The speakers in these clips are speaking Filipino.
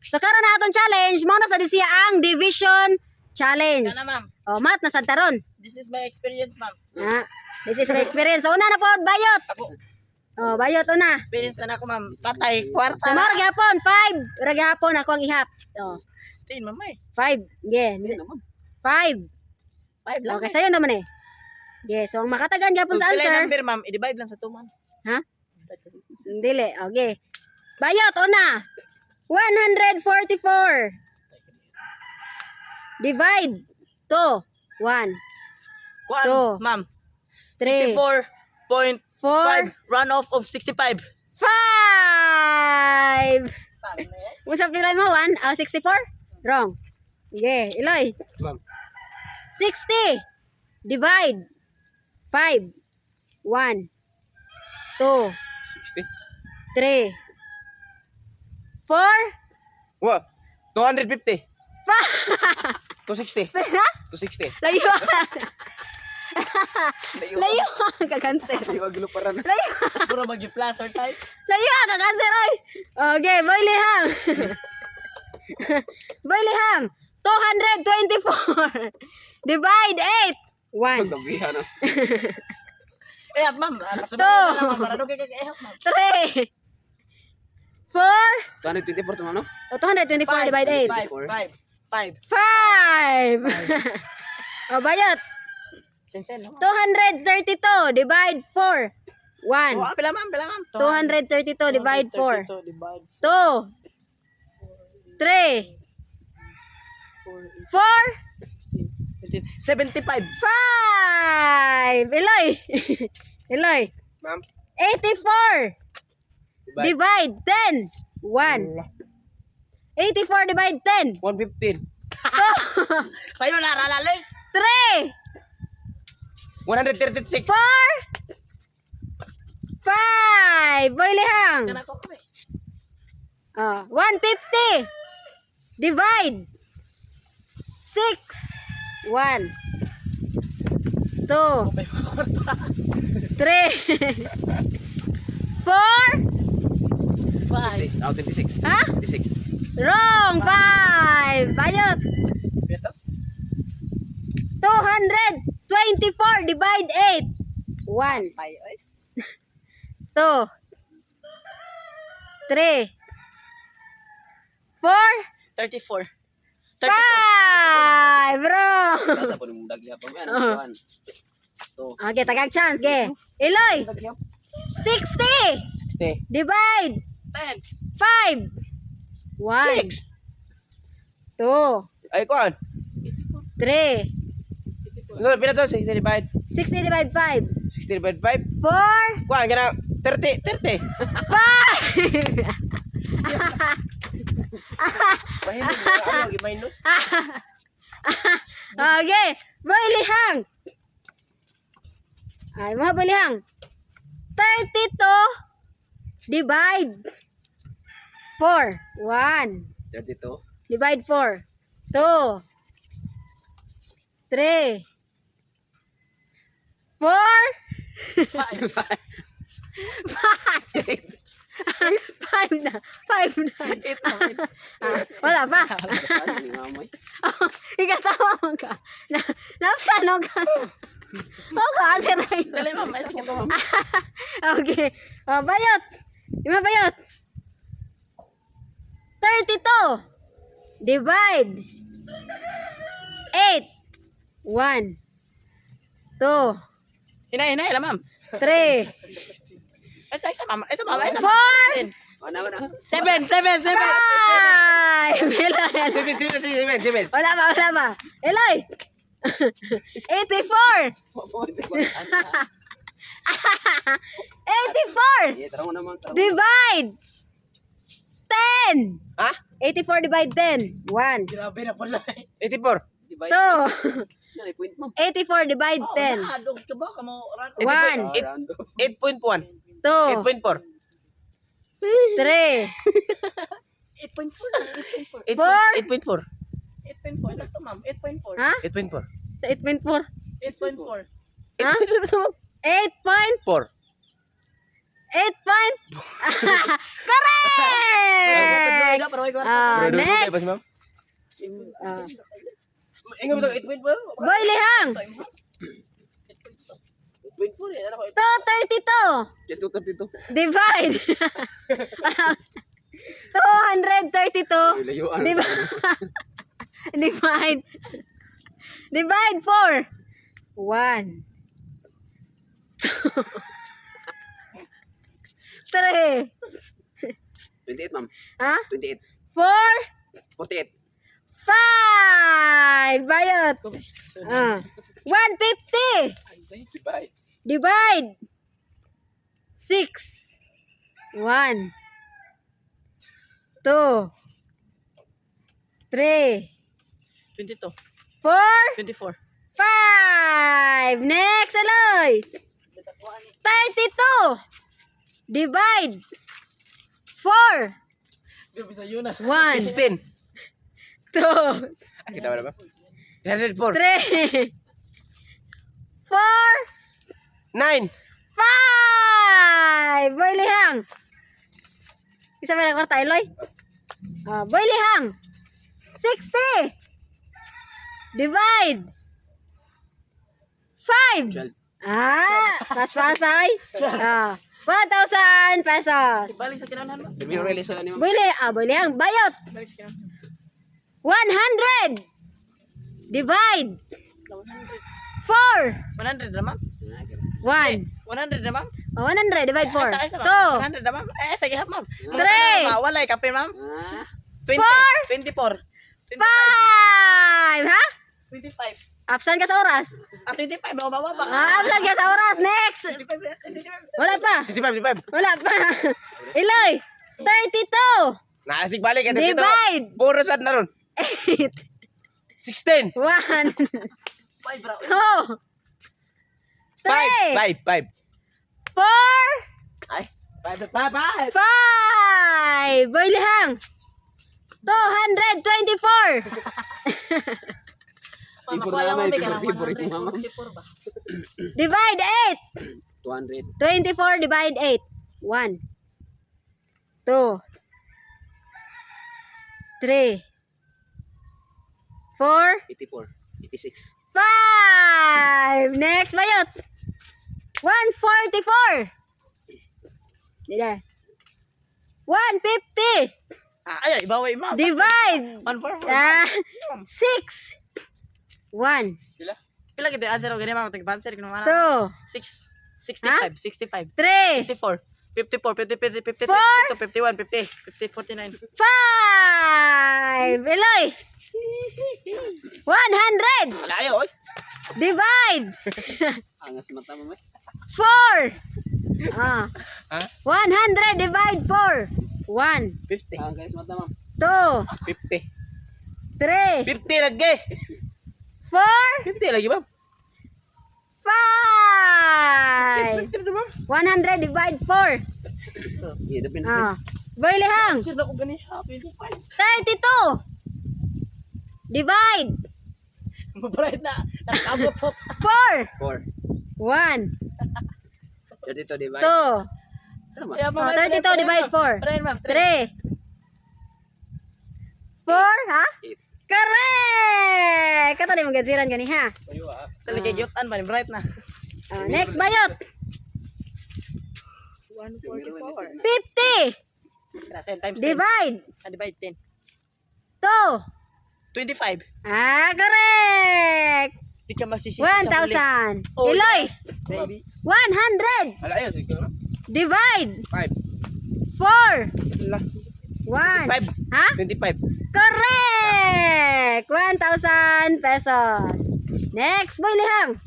So karon na atong challenge mo na sa disiya ang division challenge. Kana ma'am. Oh, mat na santaron. This is my experience ma'am. This is my experience. So una na po bayot. Ako, Oh, bayot una. experience na ako ma'am. Patay, kwarta So na. mara gyapon 5. Ra gyapon ako ang ihap. Oh, Tin mamay. 5. Yeah. 5. 5 lang. Okay, sayo naman eh. Yes, so ang makatagan gyapon sa Pila answer. number ma'am, i-divide lang sa 2 ma'am. Ha? Dili. Okay. Bayot una. 144. Divide. 2. 1. Kuan, Two. ma'am. 3. 64.5 4. runoff of 65. 5. Usap nila mo 1. 64? Wrong. Okay, Iloy. Ma'am. 60. Divide. 5. 1. 2. 3. 4. What? 250. 5. 260. Ha? 260. Layo. Layo. Kakansel. Wag luparan. Layo. Puro magi-plus or type. Layo. Kakansel. Oy. Okay, boy lihang. Boy lihang. 224. Divide 8. 1. Gabihan na. Eh, ma'am, Two. na lang ma'am para dugay kay ehap ma'am. 3. 4. 224 to ma'am no? 224 divide 5. 8. 5. O, bayot. Sensen no? 232 divide 4. 1. Oh, pila ma'am, pila ma'am. 232 divide 4. 232 divide 2. 3. 4. 75. 5. Eloy. Eloy. Ma'am. 84. Divide 10. 1. 84 divide 10. 115. Sayo na ralali. 3. 136. 4. 5. Boy lihang. Kana ko kami. 150. Divide. 6. 1. 2. 3. 4. 5. Oh, 26. Ha? 26. Wrong. 5. Bayot. Ito? 224 divide 8. 1. Ay, ay. 2. 3. 4. 34. 5. Bro. Basa po ng dagya pa man. Okay, tagag chance. Okay. Eloy. 60. 60. Divide 10. 5. 1. 2. Ay, kuan. 3. No, pila to? 60 divide. 60 divide 5. 60 divide 5. 4. Kuan, kana 30. 30. 5. Mahimong ano, i-minus. Okay. Boy lihang. Ay, mga boy lihang. 32 divide 4. 1. 32. Divide 4. 2. 3. 4. 5 na. 5 na. Wala pa. Ni mamoy. Ikatawa mo ka. Napsano ka. Oo ka, answer na yun. Dali, ma'am. May sakit ko, ma'am. Okay. Bayot. Lima bayot. 32. Divide. 8. 1. 2. Hinay, lang, ma'am. 3. Isa, ma'am. Isa, ma'am. 4. Wala wala. 7. 7. 7. 5. Eloy. 7. Wala ba? Eloy. 84. 84. Tara mo naman. Divide 10. Ha? 84 divide 10. 1. Grabe na pala. 84. 2. Nani point mo. 84 divide 10. Nakadog ka ba? Kamo, 1. 8.1. 2. 8.4. 3. 8.4. 4. 8.4. Sakto, ma'am. 8.4. Ha? 8.4. Sa 8.4. 8.4. Ha? 8 point. 4. point. Correct! Ah, next. Ah, Ingat mo ito, 8.4? Boy Lihang. 8.4 eh. Ano ko? 232. Ito, ito. Divide. 232. Layuan. Divide. Divide 4. 1. 3. 28, ma'am. Ha? 28. 4. 48. 5. Bayot. 150. Bye. Divide. 6. 1. 2. 3. 22. 4. 24. 5. Next, Aloy. 32. Divide. 4. Di ba sa yun na? 1. 16. 2. Kita mo na ba? 304. 3. 4. 9. 5. Boy Lihang. Isa ba na kwarta, Eloy? Boy Lihang. 60. Divide. 5. 12. Pas-pasay. 1,000 pesos. Balik sa kinaunan mo. Review release na ni ma'am. Boy Lihang. Bayot. Balik sa kinaunan. 100. Divide. 4. 100 na, ma'am? 1. 100 na, ma'am? 100 divide 4. 2. 100 na, ma'am? Sige, ma'am. Three. Walay kape, ma'am? Ah. 20. 24. 5. Ha? 25. Absent ka sa oras. 25. Mabawa pa. Absent ka sa oras. Next. 25. Wala pa. 25. Wala pa. Iloy. 32. Nakasig balik. Divide. Puro sad na ron. 8. 16. 1. 5, bro. 2. 3. 5. 4. Ay. 5. 5. Boy Lihang. 224. Favorite naman, favorite mo, ma'am. Divide 8. 200. 24 divide 8. 1. 2. 3. 4. 84. 86. 5. Next, bayot. 144. Dida. 150. Ay, ibaway, ma'am. Divide. 144. 6. 1. Pila kita answer ko ganyan, ma'am. Tag-answer ko naman. 2. 65. 65. 3. 64. 54. 50. 53. 4. 51. 50. 49. 5. Eloy. 100. Wala ayo, oy. Divide. Angas mata mo, may. 4. Ha? 100 divide 4. 1. 50. Angas mata, ma'am. 2. 50. 3. 50 lagi. 4. 50 lagi, ma'am. 5. 50 ma'am. 100 divide 4. Iya, dapin. Boy Lihang. Sir, ako gani. 25. 32. Divide. Mabrayad na. Nakabot po. 4. 4. 1. 32 divide. 2. Ano, ma'am? 32 divide 4. Parayan, ma'am. 3. 4, ha? 8. Correct! Kato di magadziran gani ha. Sa ligagyutan pa ni bright na. Next bayot. 144. 50. Same times 10. Divide. Divide 10. 2. 25. Correct. Di ka masisisi 1,000. Oh, Iloy. Baby. 100. Wala ayo, siguro. Divide. 5. 4. Wala. 1. 5. Ha? 25. Correct. 1,000 pesos. Next, Boy Lihang.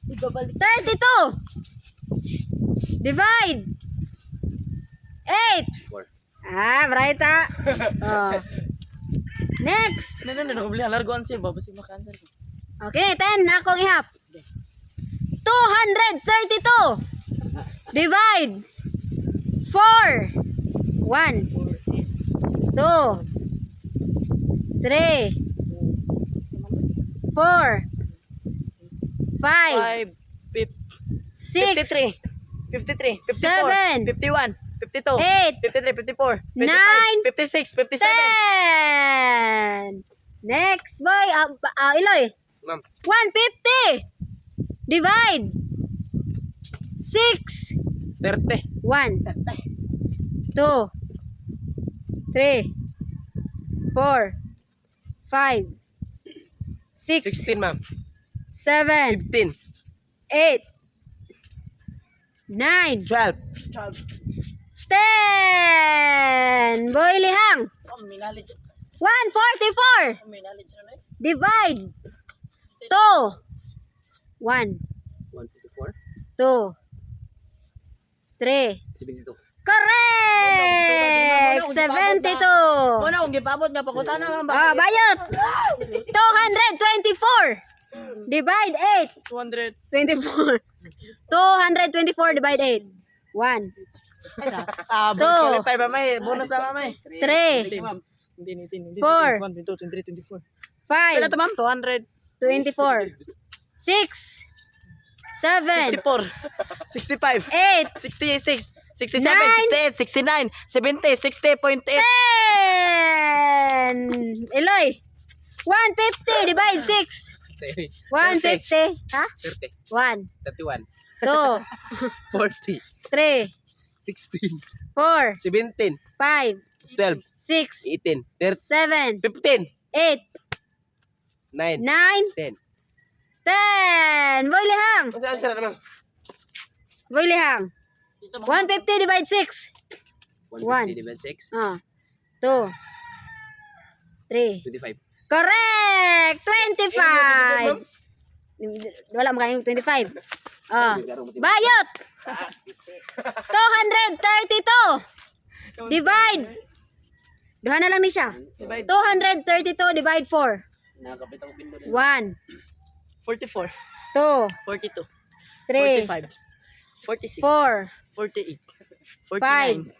Ibabalik. 32. Divide. 8. 4. Bright ha. Oh. Next. Ako bili largoan siya, babasi makanser ko. Okay, 10. Akong ihap. 232. Divide. 4. 1. 2. 3. 4. 5. 5. 6. 53. 53, 54, Seven. 51, 52, 8, 53, 54, 55, Nine. 56, 57. 10. Next, boy. Iloy. Ma'am. 150. Divide. 6. 30. 1, 2, 3, 4, 5, 6, 16, ma'am. 7, 15. 8, 9, 12. 10. Boy Lihang. Oh, may knowledge. 144. May knowledge na eh. Divide. 2. 1, 154. 2, 3. 72. Correct! 72. Muna kung gipabot nga pakutan na ma'am. Ah, bayot. 224. Divide 8. 200. 24. 224 divide 8. 1, Ah, Two. bonus ka mamay. Bonus na mamay. 3, Sige, ma'am. Hindi. 4, 1, 2, 23, 24. 5, Kailan to ma'am? 200. 24, 6, 7, 64. 65. 8, 66. 67, Nine. 68, 69, 70, 60.8. 10. Eloy. 150 divide 6. 150. Ha? 30. 1, 31. 2, 40. 3, 16. 4, 17. 5, 12. 6, 18. 30. 7, 15. 8, 9. 9, 10. 10. Boy Lihang. Saan sila naman? Boy Lihang. 150 divide 6. 1. 150 divided 6. 2, 3. 25. Correct! 25. Wala mo kayong 25. Bayot! 232. Divide. Duha na lang ni siya. Divide 232 divide 4. Nakakapit ako pindo. 1, 44, 2, 42, 3, 45, 46, 4, 48, 5, 49,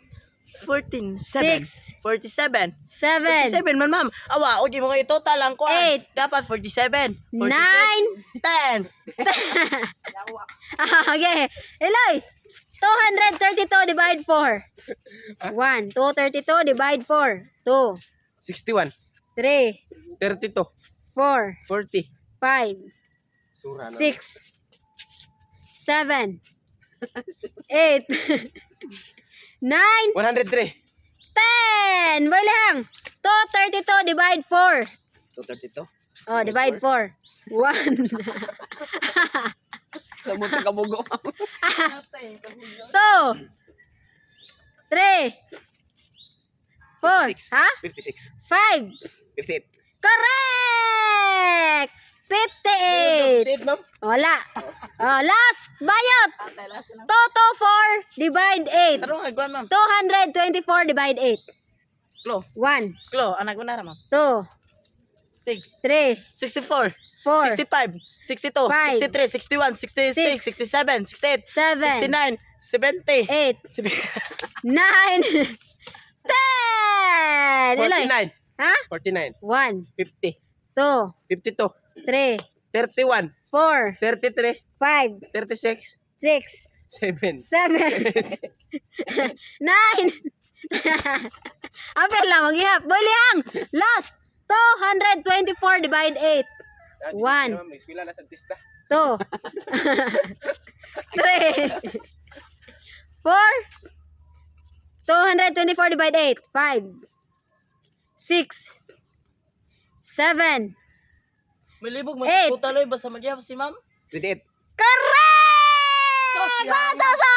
14, 7, 6, 47, 7, 47 man ma'am. Awa, okay mo kayo total ang kuan. 8, Dapat 47, 46, 10. Okay. Eloy. 232 divide 4. 1, 232 divide 4. 2, 61. 3, 32. 4, 40. 5, Sura na. 6, 7, 8, 9, 103. 10. Boy lang. 232 divide 4. 232. Oh, divide 4. 1, Sa mo kabugo. 2, 3, 4, 56. ha? 56. 5. 58. Correct! 58. ma'am. Wala. Oh, last. Bayot. 224 divide 8. Tarong agwan ma'am. 224 divide 8. Klo, 1, klo, anak ko na ma'am. 2, 6, 3, 64, 4, 65, 62, 5, 63, 61, 66, 67, 68, 7, 69, 70, 8, 9, 10. Iloy. 49. Ha? 49. 1, 50. 2, 52. 3, 31. 4, 33. 5, 36. 6, 7. 7, 9. Apel lang, mag-ihap. Boy Liang, last. 224 divide 8. 1, May eskwela na sa artista. 2, 3, 4, 224 divide 8. 5, 6, 7, Malibog, 8. magkutaloy, basta magyahap si ma'am. 28. correct! 1,000!